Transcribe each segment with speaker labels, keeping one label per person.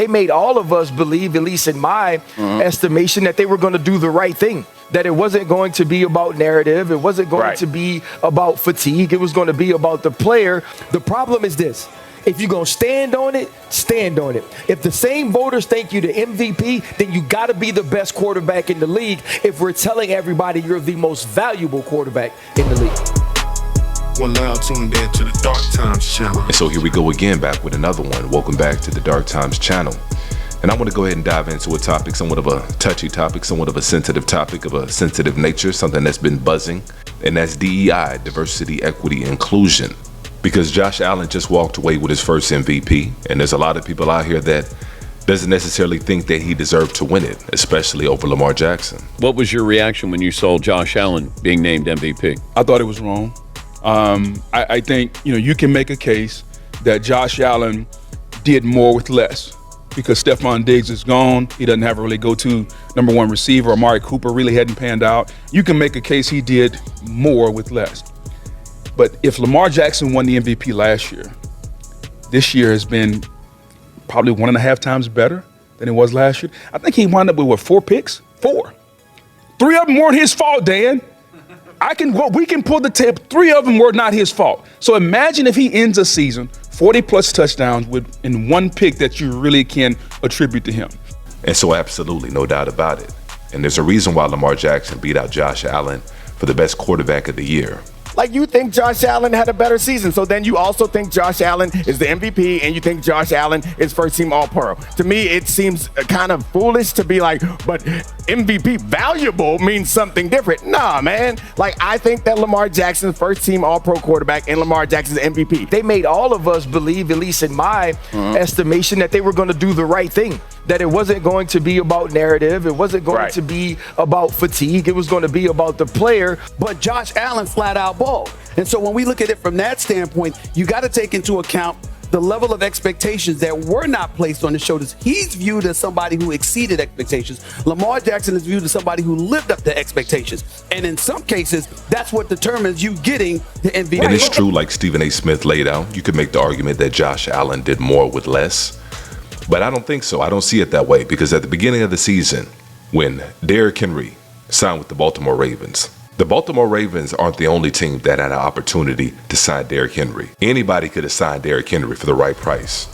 Speaker 1: They made all of us believe, at least in my estimation, that they were going to do the right thing. That it wasn't going to be about narrative. It wasn't going to be about fatigue. It was going to be about the player. The problem is this. If you're going to stand on it, stand on it. If the same voters think you the MVP, then you got to be the best quarterback in the league if we're telling everybody you're the most valuable quarterback in the league.
Speaker 2: Well, now tuned in to the Dark Times channel.
Speaker 3: And so here we go again, back with another one. Welcome back to the Dark Times channel. And I want to go ahead and dive into a topic, somewhat of a touchy topic, somewhat of a sensitive topic of a sensitive nature, something that's been buzzing, and that's DEI, diversity, equity, inclusion. Because Josh Allen just walked away with his first MVP, and there's a lot of people out here that doesn't necessarily think that he deserved to win it, especially over Lamar Jackson.
Speaker 4: What was your reaction when you saw Josh Allen being named MVP?
Speaker 5: I thought it was wrong. I think, you can make a case that Josh Allen did more with less because Stephon Diggs is gone. He doesn't have a really go-to number one receiver. Amari Cooper really hadn't panned out. You can make a case he did more with less. But if Lamar Jackson won the MVP last year, this year has been probably 1.5 times better than it was last year. I think he wound up with, 4 picks? 4. 3 of them weren't his fault, Dan. We can pull the tape. 3 of them were not his fault. So imagine if he ends a season 40-plus touchdowns in 1 pick that you really can attribute to him.
Speaker 3: And so absolutely, no doubt about it. And there's a reason why Lamar Jackson beat out Josh Allen for the best quarterback of the year.
Speaker 6: Like, you think Josh Allen had a better season, so then you also think Josh Allen is the MVP, and you think Josh Allen is first-team All-Pro. To me, it seems kind of foolish to be like, but MVP valuable means something different. Nah, man. Like, I think that Lamar Jackson's first-team All-Pro quarterback and Lamar Jackson's MVP.
Speaker 1: They made all of us believe, at least in my estimation, that they were going to do the right thing. That it wasn't going to be about narrative. It wasn't going to be about fatigue. It was going to be about the player.
Speaker 7: But Josh Allen flat out balled. And so when we look at it from that standpoint, you got to take into account the level of expectations that were not placed on his shoulders. He's viewed as somebody who exceeded expectations. Lamar Jackson is viewed as somebody who lived up to expectations. And in some cases, that's what determines you getting the MVP.
Speaker 3: And it's true, like Stephen A. Smith laid out, you could make the argument that Josh Allen did more with less. But I don't think so. I don't see it that way, because at the beginning of the season, when Derrick Henry signed with the Baltimore Ravens aren't the only team that had an opportunity to sign Derrick Henry. Anybody could have signed Derrick Henry for the right price.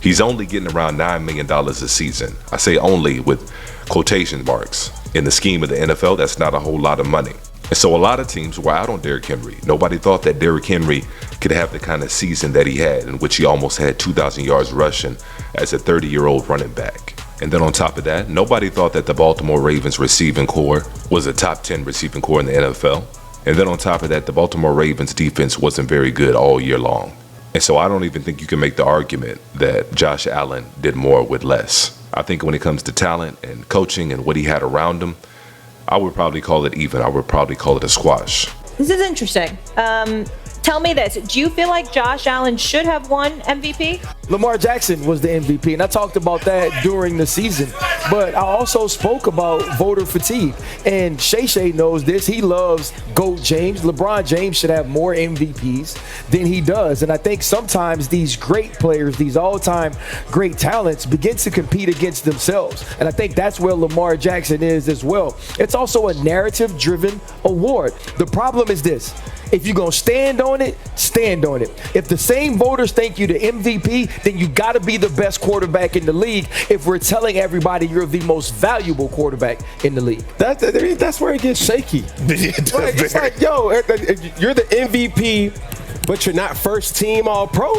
Speaker 3: He's only getting around $9 million a season. I say only with quotation marks. In the scheme of the NFL, that's not a whole lot of money. And so a lot of teams were out on Derrick Henry. Nobody thought that Derrick Henry could have the kind of season that he had, in which he almost had 2,000 yards rushing as a 30-year-old running back. And then on top of that, nobody thought that the Baltimore Ravens receiving core was a top 10 receiving core in the NFL. And then on top of that, the Baltimore Ravens defense wasn't very good all year long. And so I don't even think you can make the argument that Josh Allen did more with less. I think when it comes to talent and coaching and what he had around him, I would probably call it even. I would probably call it a squash.
Speaker 8: This is interesting. Tell me this. Do you feel like Josh Allen should have won MVP?
Speaker 1: Lamar Jackson was the MVP, and I talked about that during the season. But I also spoke about voter fatigue. And Shay knows this. He loves GOAT James. LeBron James should have more MVPs than he does. And I think sometimes these great players, these all-time great talents, begin to compete against themselves. And I think that's where Lamar Jackson is as well. It's also a narrative-driven award. The problem is this. If you're going to stand on it, stand on it. If the same voters think you the MVP, then you got to be the best quarterback in the league if we're telling everybody you're the most valuable quarterback in the league.
Speaker 6: That's where it gets shaky. It's like, yo, you're the MVP, but you're not first team All-Pro?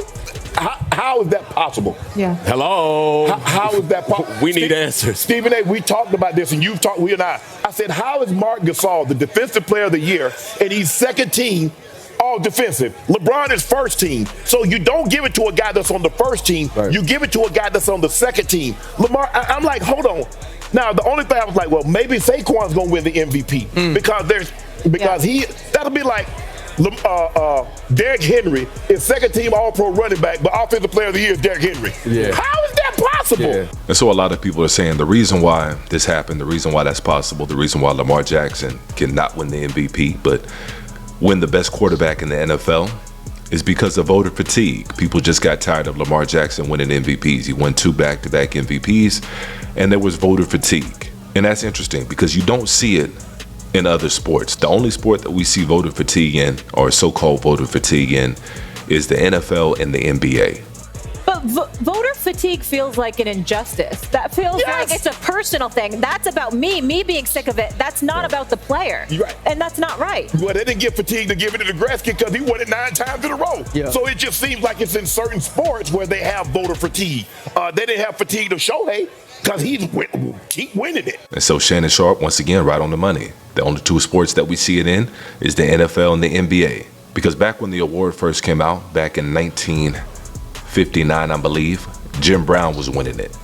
Speaker 6: How is that possible?
Speaker 8: Yeah.
Speaker 6: Hello? How is that possible?
Speaker 9: We need answers.
Speaker 6: Stephen A., we talked about this, and you've talked, we and I said, how is Marc Gasol the defensive player of the year, and he's second team all defensive? LeBron is first team. So you don't give it to a guy that's on the first team. Right. You give it to a guy that's on the second team. Lamar, I'm like, hold on. Now, the only thing I was like, well, maybe Saquon's going to win the MVP that'll be like, Derrick Henry is second team All-Pro running back, but offensive player of the year is Derrick Henry. Yeah. How is that possible?
Speaker 3: Yeah. And so a lot of people are saying the reason why this happened, the reason why that's possible, the reason why Lamar Jackson cannot win the MVP, but win the best quarterback in the NFL is because of voter fatigue. People just got tired of Lamar Jackson winning MVPs. He won 2 back-to-back MVPs, and there was voter fatigue. And that's interesting because you don't see it in other sports. The only sport that we see voter fatigue in, or so-called voter fatigue in, is the NFL and the NBA.
Speaker 8: But voter fatigue feels like an injustice. That feels like it's a personal thing. That's about me being sick of it. That's not about the player.
Speaker 6: Right.
Speaker 8: And that's not right.
Speaker 6: Well, they didn't get fatigued to give it to Gretzky because he won it 9 times in a row.
Speaker 1: Yeah.
Speaker 6: So it just seems like it's in certain sports where they have voter fatigue. They didn't have fatigue of Shohei because keep winning it.
Speaker 3: And so Shannon Sharp, once again, right on the money. The only 2 sports that we see it in is the NFL and the NBA. Because back when the award first came out, back in 1959, I believe, Jim Brown was winning it.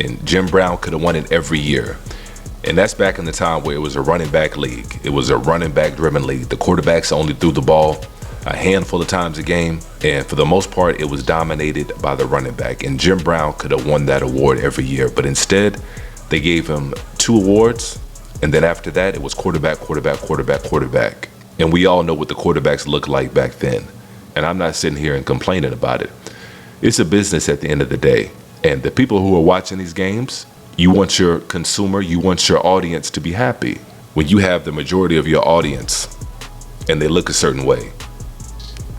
Speaker 3: And Jim Brown could have won it every year. And that's back in the time where it was a running back league. It was a running back driven league. The quarterbacks only threw the ball a handful of times a game. And for the most part, it was dominated by the running back. And Jim Brown could have won that award every year. But instead, they gave him 2 awards. And then after that, it was quarterback, quarterback, quarterback, quarterback. And we all know what the quarterbacks looked like back then. And I'm not sitting here and complaining about it. It's a business at the end of the day. And the people who are watching these games, you want your consumer, you want your audience to be happy. When you have the majority of your audience and they look a certain way,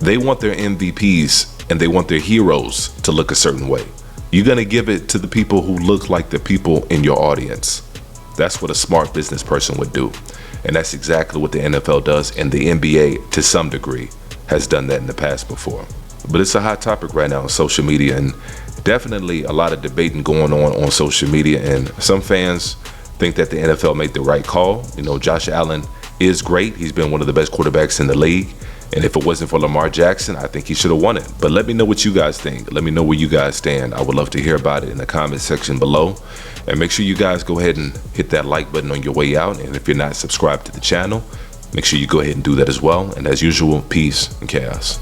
Speaker 3: they want their MVPs and they want their heroes to look a certain way. You're going to give it to the people who look like the people in your audience. That's what a smart business person would do. And that's exactly what the NFL does, and the NBA, to some degree, has done that in the past before. But it's a hot topic right now on social media, and definitely a lot of debating going on social media, and some fans think that the NFL made the right call. You know, Josh Allen is great. He's been one of the best quarterbacks in the league. And if it wasn't for Lamar Jackson, I think he should have won it. But let me know what you guys think. Let me know where you guys stand. I would love to hear about it in the comment section below. And make sure you guys go ahead and hit that like button on your way out. And if you're not subscribed to the channel, make sure you go ahead and do that as well. And as usual, peace and chaos.